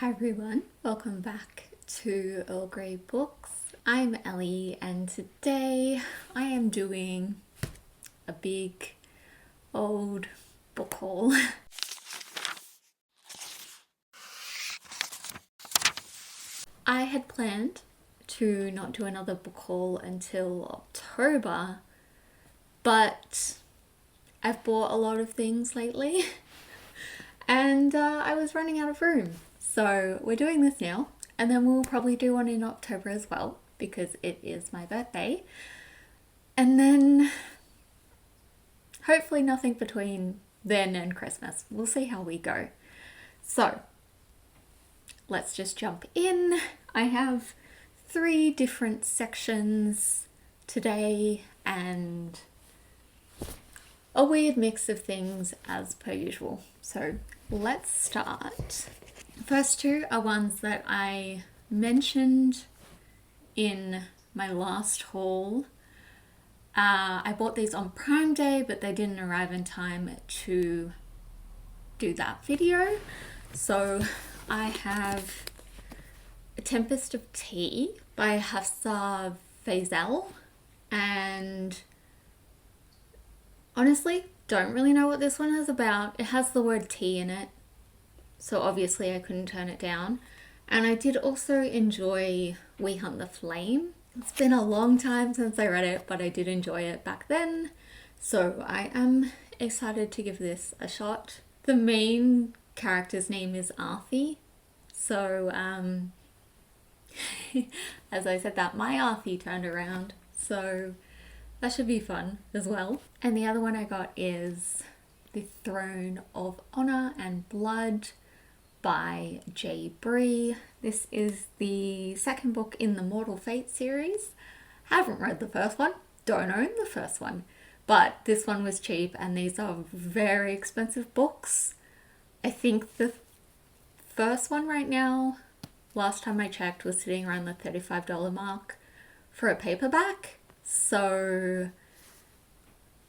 Hi everyone, welcome back to Earl Grey Books. I'm Ellie and today I am doing a big old book haul. I had planned to not do another book haul until October, but I've bought a lot of things lately and I was running out of room. So we're doing this now, and then we'll probably do one in October as well because it is my birthday. And then hopefully nothing between then and Christmas. We'll see how we go. So let's just jump in. I have 3 different sections today and a weird mix of things as per usual. So let's start. First 2 are ones that I mentioned in my last haul. I bought these on Prime Day, but they didn't arrive in time to do that video. So I have A Tempest of Tea by Hafsa Faisal, and honestly, don't really know what this one is about. It has the word tea in it, so obviously I couldn't turn it down. And I did also enjoy We Hunt the Flame. It's been a long time since I read it, but I did enjoy it back then. So I am excited to give this a shot. The main character's name is Arthi. So, as I said that, my Arthi turned around. So that should be fun as well. And the other one I got is The Throne of Honor and Blood by J. Bree. This is the second book in the Mortal Fate series. Haven't read the first one, don't own the first one, but this one was cheap and these are very expensive books. I think the first one right now, last time I checked, was sitting around the $35 mark for a paperback. So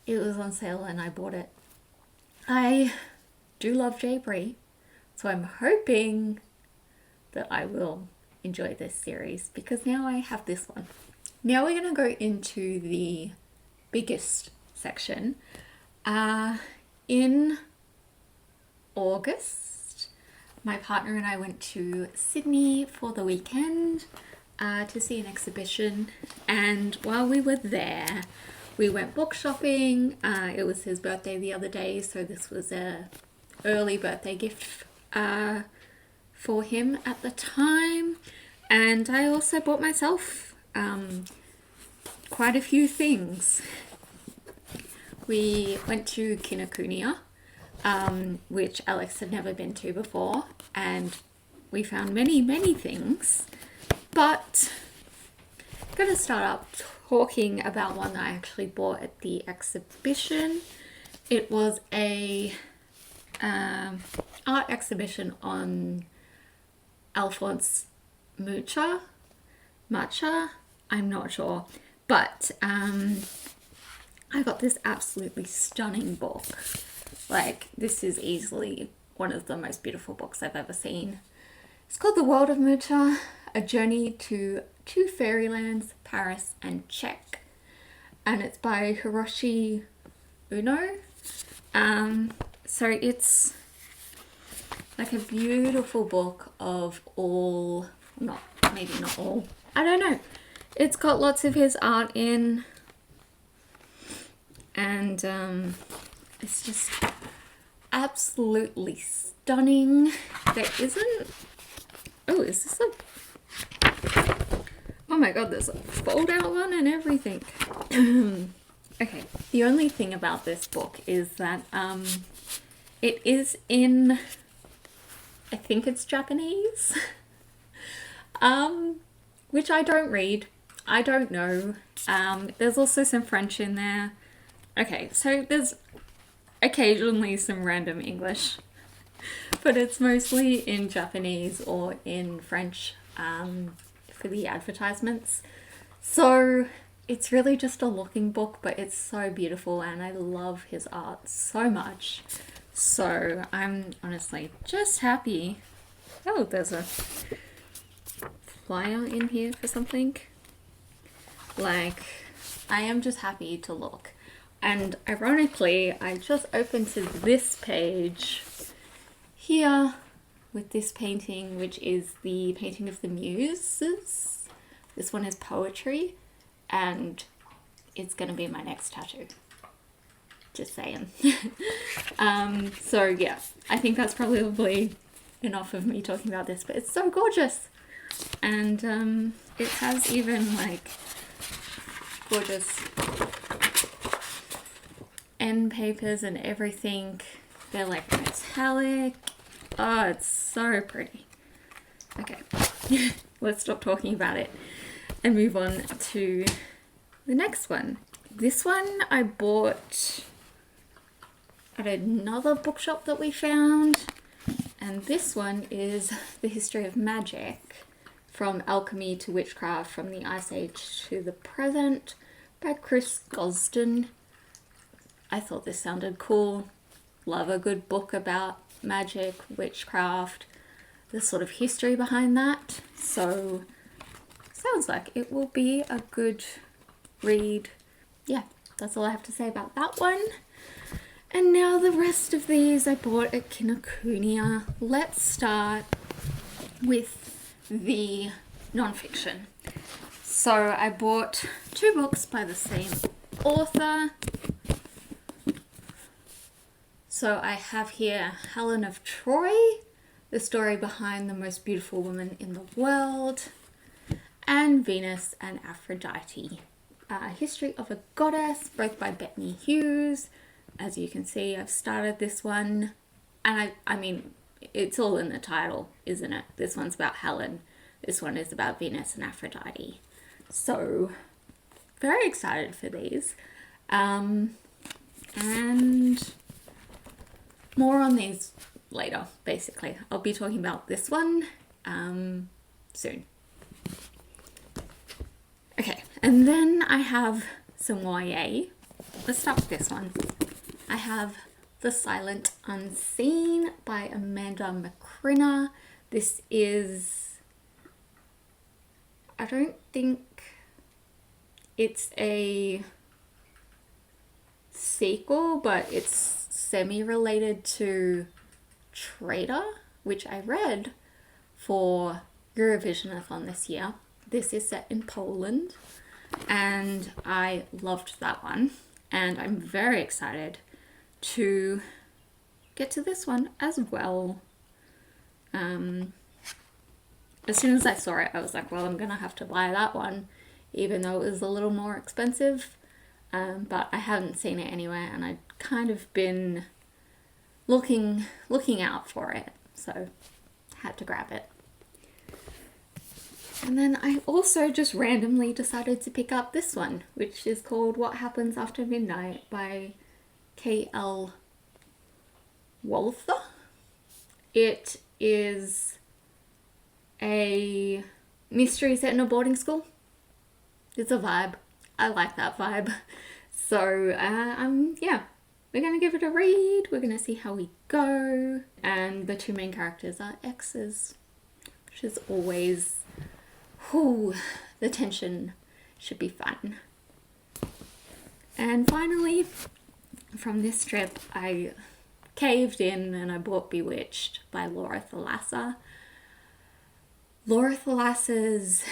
it was on sale and I bought it. I do love J. Bree, so I'm hoping that I will enjoy this series because now I have this one. Now we're going to go into the biggest section. In August, my partner and I went to Sydney for the weekend to see an exhibition, and while we were there we went book shopping. It was his birthday the other day, so this was a early birthday gift for him at the time. And I also bought myself quite a few things. We went to Kinokuniya, which Alex had never been to before, and we found many things, but I'm gonna start up talking about one that I actually bought at the exhibition. It was a art exhibition on Alphonse Mucha, I'm not sure, but I got this absolutely stunning book. Like, this is easily one of the most beautiful books I've ever seen. It's called The World of Mucha, A Journey to Two Fairylands, Paris and Czech, and it's by Hiroshi Uno. So it's like a beautiful book of all, maybe not all, I don't know. It's got lots of his art in, and it's just absolutely stunning. There isn't, oh, is this a, oh my god, there's a fold out one and everything. Okay, the only thing about this book is that it is in, I think it's Japanese, which I don't read. I don't know. There's also some French in there. Okay, so there's occasionally some random English, but it's mostly in Japanese or in French for the advertisements. So it's really just a looking book, but it's so beautiful and I love his art so much. So I'm honestly just happy Oh, there's a flyer in here for something. Like, I am just happy to look. And ironically, I just opened to this page here with this painting, which is the painting of the Muses. This one is poetry, and it's gonna be my next tattoo. Just saying. So yeah, I think that's probably enough of me talking about this, but it's so gorgeous. And it has even like gorgeous end papers and everything. They're like metallic. Oh, it's so pretty. Okay, let's stop talking about it and move on to the next one. This one I bought at another bookshop that we found, and this one is The History of Magic, From Alchemy to Witchcraft, From the Ice Age to the Present, by Chris Gosden. I thought this sounded cool. Love a good book about magic, witchcraft, the sort of history behind that. So sounds like it will be a good read. Yeah, that's all I have to say about that one. And now the rest of these I bought at Kinokuniya. Let's start with the non-fiction. So I bought 2 books by the same author. So I have here Helen of Troy, the story behind the most beautiful woman in the world, and Venus and Aphrodite, a history of a goddess, both by Bethany Hughes. As you can see, I've started this one, and I mean, it's all in the title, isn't it? This one's about Helen, this one is about Venus and Aphrodite. So, very excited for these. And more on these later, basically. I'll be talking about this one soon. Okay, and then I have some YA. Let's start with this one. I have The Silent Unseen by Amanda McCrinna. This is, I don't think it's a sequel, but it's semi-related to Traitor, which I read for Eurovisionathon this year. This is set in Poland, and I loved that one, and I'm very excited to get to this one as well. As soon as I saw it, I was like, well, I'm gonna have to buy that one, even though it was a little more expensive. But I hadn't seen it anywhere, and I'd kind of been looking out for it, so had to grab it. And then I also just randomly decided to pick up this one, which is called What Happens After Midnight by K.L. Walther. It is a mystery set in a boarding school. It's a vibe. I like that vibe. So, yeah, we're going to give it a read. We're going to see how we go. And the 2 main characters are exes, which is always, the tension should be fun. And finally, from this trip, I caved in and I bought Bewitched by Laura Thalassa. Laura Thalassa's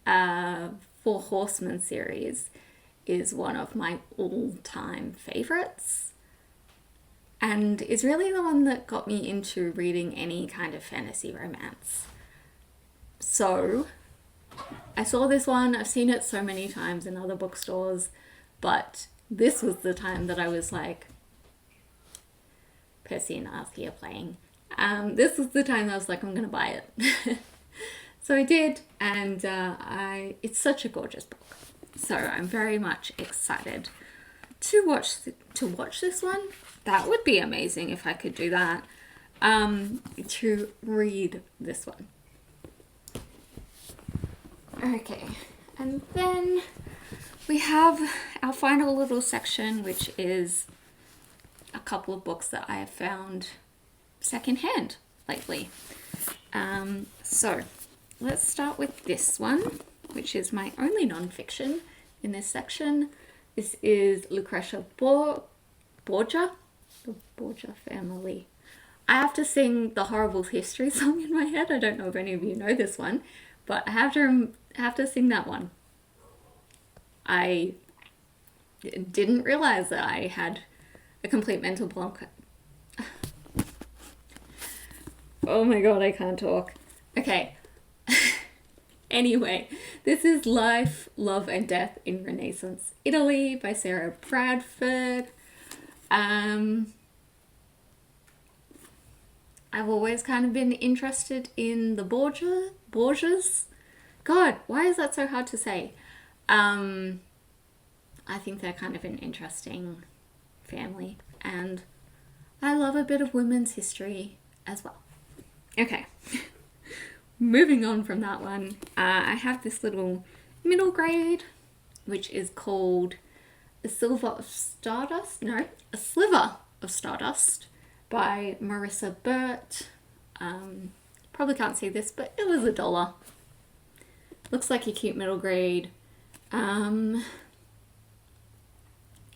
Four Horsemen series is one of my all-time favorites, and is really the one that got me into reading any kind of fantasy romance. So I saw this one, I've seen it so many times in other bookstores, but this was the time that I was like, Percy and Arthur playing. This was the time that I was like, I'm gonna buy it. So I did, and it's such a gorgeous book. So I'm very much excited to watch this one. That would be amazing if I could do that. To read this one. Okay, and then we have our final little section, which is a couple of books that I have found secondhand lately. So let's start with this one, which is my only non-fiction in this section. This is Lucretia Borgia, the Borgia family. I have to sing the Horrible History song in my head. I don't know if any of you know this one, but I have to sing that one. I didn't realize that I had a complete mental block. Oh my god, I can't talk. Okay. Anyway, this is Life, Love and Death in Renaissance Italy by Sarah Bradford. I've always kind of been interested in the Borgias. God, why is that so hard to say? I think they're kind of an interesting family, and I love a bit of women's history as well. Okay, moving on from that one, I have this little middle grade, which is called A Sliver of Stardust by Marissa Burt. Probably can't see this, but it was $1. Looks like a cute middle grade.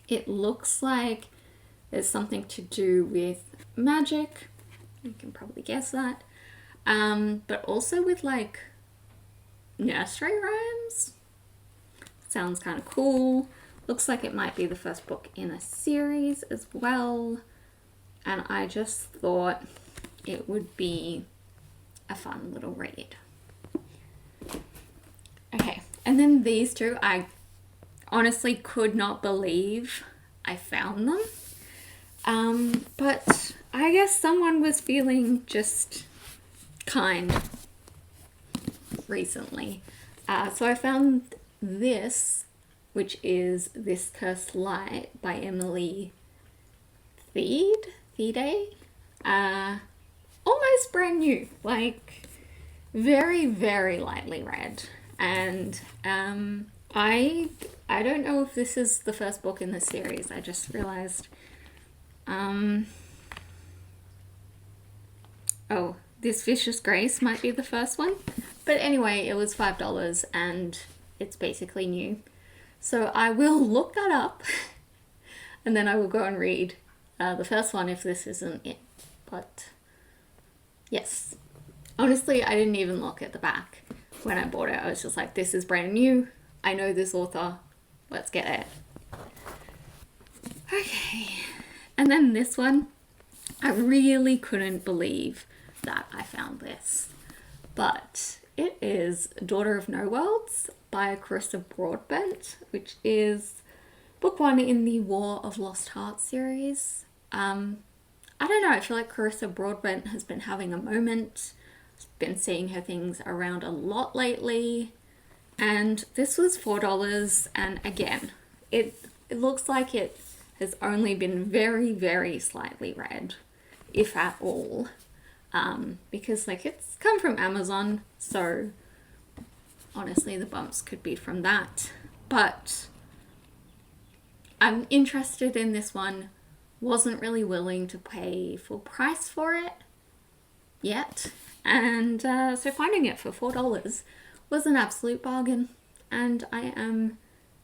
It looks like there's something to do with magic. You can probably guess that. But also with like nursery rhymes. Sounds kind of cool. Looks like it might be the first book in a series as well. And I just thought it would be a fun little read. Okay, and then these two, I honestly could not believe I found them. But I guess someone was feeling just kind recently. So I found this, which is This Cursed Light by Emily Thede. Almost brand new, like very, very lightly read. And I don't know if this is the first book in the series. I just realized. Oh, This Vicious Grace might be the first one. But anyway, it was $5 and it's basically new. So I will look that up and then I will go and read the first one if this isn't it. But yes, honestly, I didn't even look at the back when I bought it. I was just like, this is brand new. I know this author. Let's get it. Okay. And then this one, I really couldn't believe that I found this. But it is Daughter of No Worlds by Carissa Broadbent, which is book 1 in the War of Lost Hearts series. I don't know, I feel like Carissa Broadbent has been having a moment. I've been seeing her things around a lot lately. And this was $4, and again, it looks like it has only been very, very slightly read, if at all. Because like it's come from Amazon, so honestly the bumps could be from that. But I'm interested in this one. Wasn't really willing to pay full price for it yet. And so finding it for $4 was an absolute bargain. And I am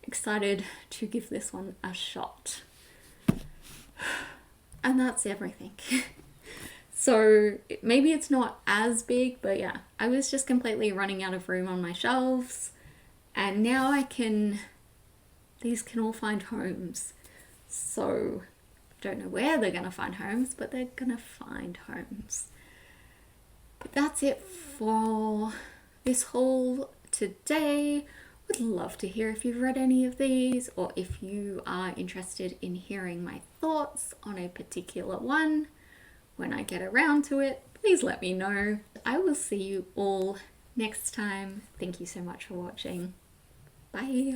excited to give this one a shot. And that's everything. So maybe it's not as big, but yeah, I was just completely running out of room on my shelves. And now these can all find homes. So don't know where they're gonna find homes, but they're gonna find homes. But that's it for this haul today. Would love to hear if you've read any of these, or if you are interested in hearing my thoughts on a particular one when I get around to it. Please let me know. I will see you all next time. Thank you so much for watching. Bye.